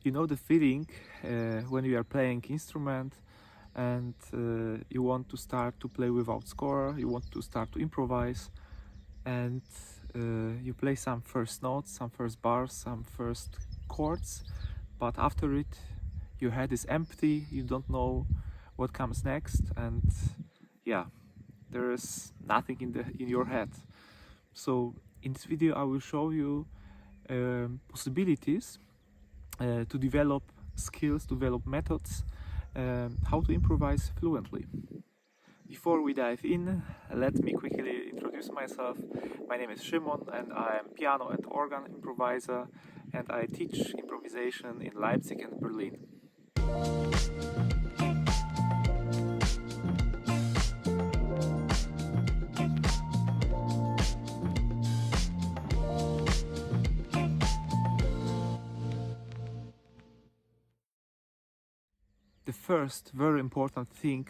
You know the feeling when you are playing instrument and you want to start to play without score, you want to start to improvise, and you play some first notes, some first bars, some first chords, but after it your head is empty, you don't know what comes next, and yeah, there is nothing in your head. So in this video I will show you possibilities to develop skills, develop methods, how to improvise fluently. Before we dive in, let me quickly introduce myself. My name is Szymon and I am piano and organ improviser, and I teach improvisation in Leipzig and Berlin. The first very important thing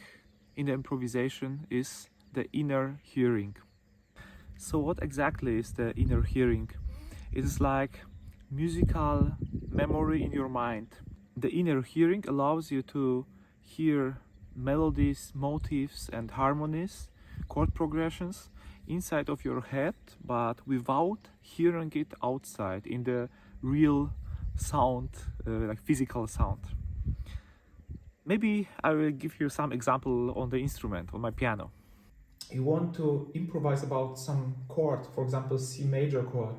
in the improvisation is the inner hearing. So what exactly is the inner hearing? It is like musical memory in your mind. The inner hearing allows you to hear melodies, motifs and harmonies, chord progressions inside of your head, but without hearing it outside in the real sound, like physical sound. Maybe I will give you some example on the instrument, on my piano. You want to improvise about some chord, for example, C major chord.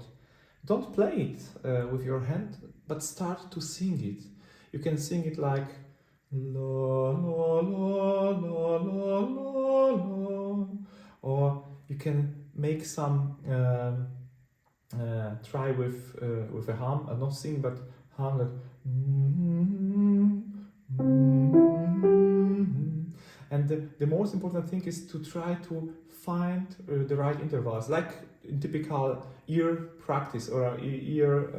Don't play it with your hand, but start to sing it. You can sing it like la la la la la la la, or you can make some try with a hum, not sing but hum like and the most important thing is to try to find the right intervals, like in typical ear practice or ear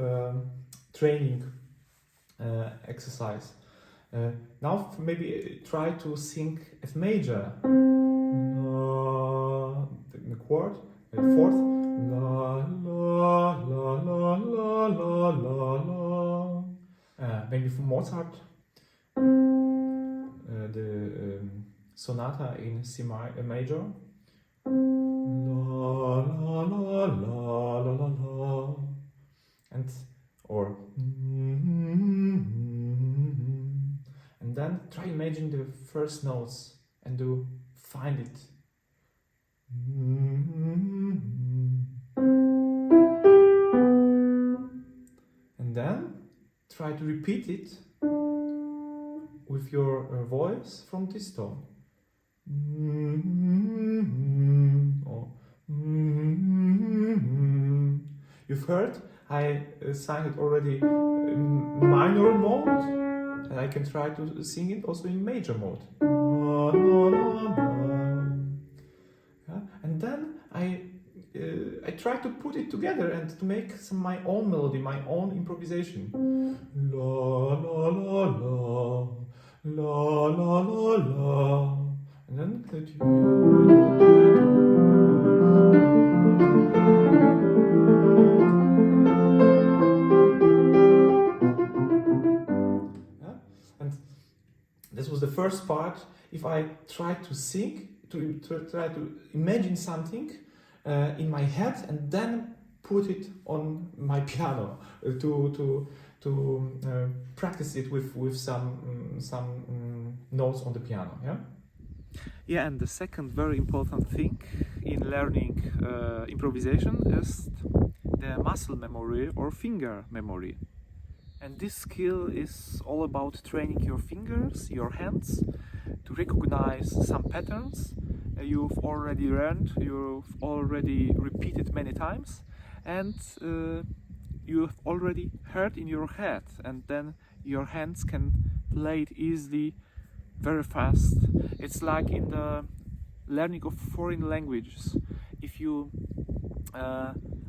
training exercise. Now maybe try to sing F major, the chord, fourth, la la la la la la la la. Maybe from Mozart, the sonata in C major, la la la la la la la, and or and then try imagine the first notes and do find it. And then try to repeat it with your voice from this tone. Or you've heard I sang it already in minor mode, and I can try to sing it also in major mode. Yeah? And then I try to put it together and to make my own melody, my own improvisation. La la la la, la la la la, and then yeah? And this was the first part. If I try to sing, to try to imagine something in my head and then put it on my piano to practice it with some notes on the piano. Yeah. Yeah, and the second very important thing in learning improvisation is the muscle memory or finger memory. And this skill is all about training your fingers, your hands, to recognize some patterns you've already learned, you've already repeated many times, and you've already heard in your head, and then your hands can play it easily, very fast. It's like in the learning of foreign languages. If you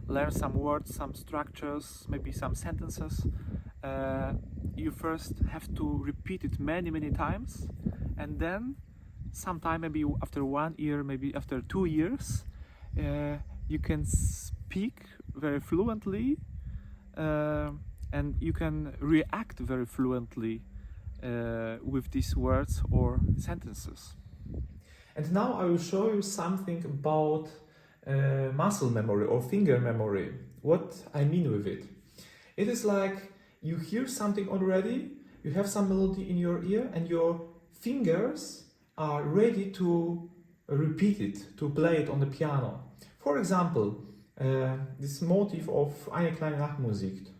learn some words, some structures, maybe some sentences, you first have to repeat it many times, and then sometime, maybe after 1 year, maybe after 2 years, you can speak very fluently and you can react very fluently with these words or sentences. And now I will show you something about muscle memory or finger memory. What I mean with it. It is like you hear something already, you have some melody in your ear, and your fingers are ready to repeat it, to play it on the piano. For example, this motif of Eine kleine Nachtmusik.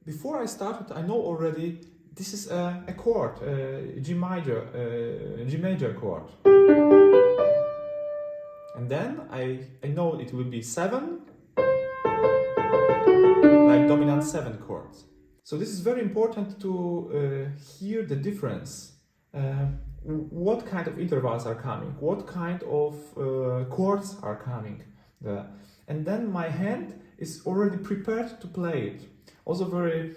Before I started, I know already this is a chord, G major chord. And then I know it will be 7, like dominant 7 chords. So this is very important to hear the difference. What kind of intervals are coming? What kind of chords are coming there? And then my hand is already prepared to play it. Also very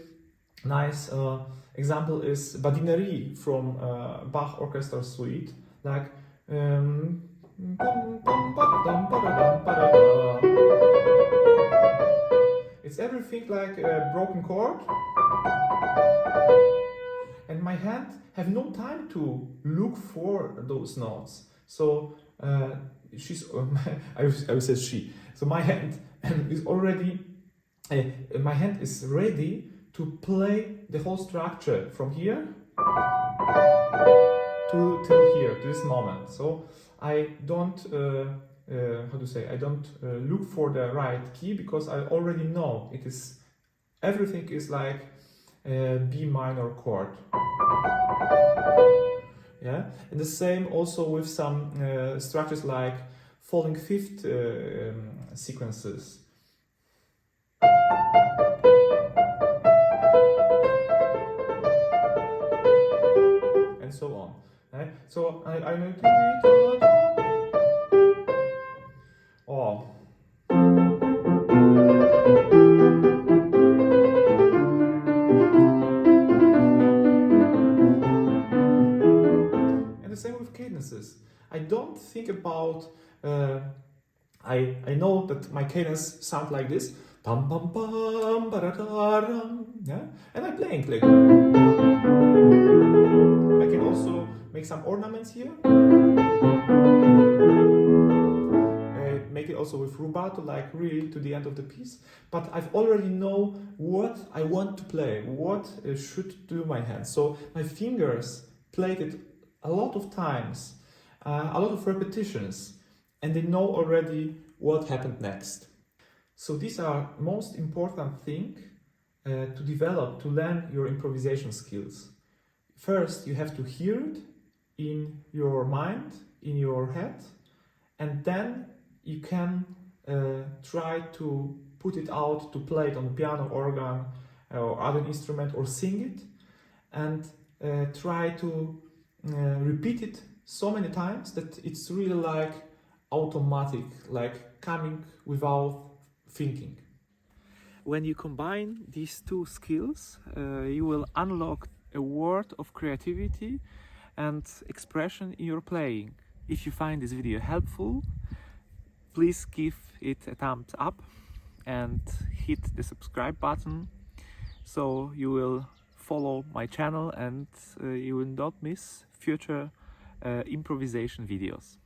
nice example is Badinerie from Bach Orchestral Suite, like it's everything like a broken chord, and my hand have no time to look for those notes. So she's I would say she. So my hand is already my hand is ready to play the whole structure from here to till here, to this moment. So I don't how to say, I don't look for the right key, because I already know it is, everything is like B minor chord. Yeah, and the same also with some structures like falling fifth sequences. And so on. Right? So I know. Oh. And the same with cadences. I don't think about. I know that my cadence sound like this. Pam pam pam baradaram. Yeah, and I'm playing like. I can also make some ornaments here. Make it also with rubato, like really to the end of the piece. But I've already know what I want to play, what should do my hands. So my fingers played it a lot of times, a lot of repetitions, and they know already what happened next. So these are most important thing to develop, to learn your improvisation skills. First, you have to hear it in your mind, in your head, and then you can try to put it out, to play it on the piano, organ, or other instrument, or sing it, and try to repeat it so many times that it's really like automatic, like coming without thinking. When you combine these two skills, you will unlock a world of creativity and expression in your playing. If you find this video helpful, please give it a thumbs up and hit the subscribe button, so you will follow my channel and you will not miss future improvisation videos.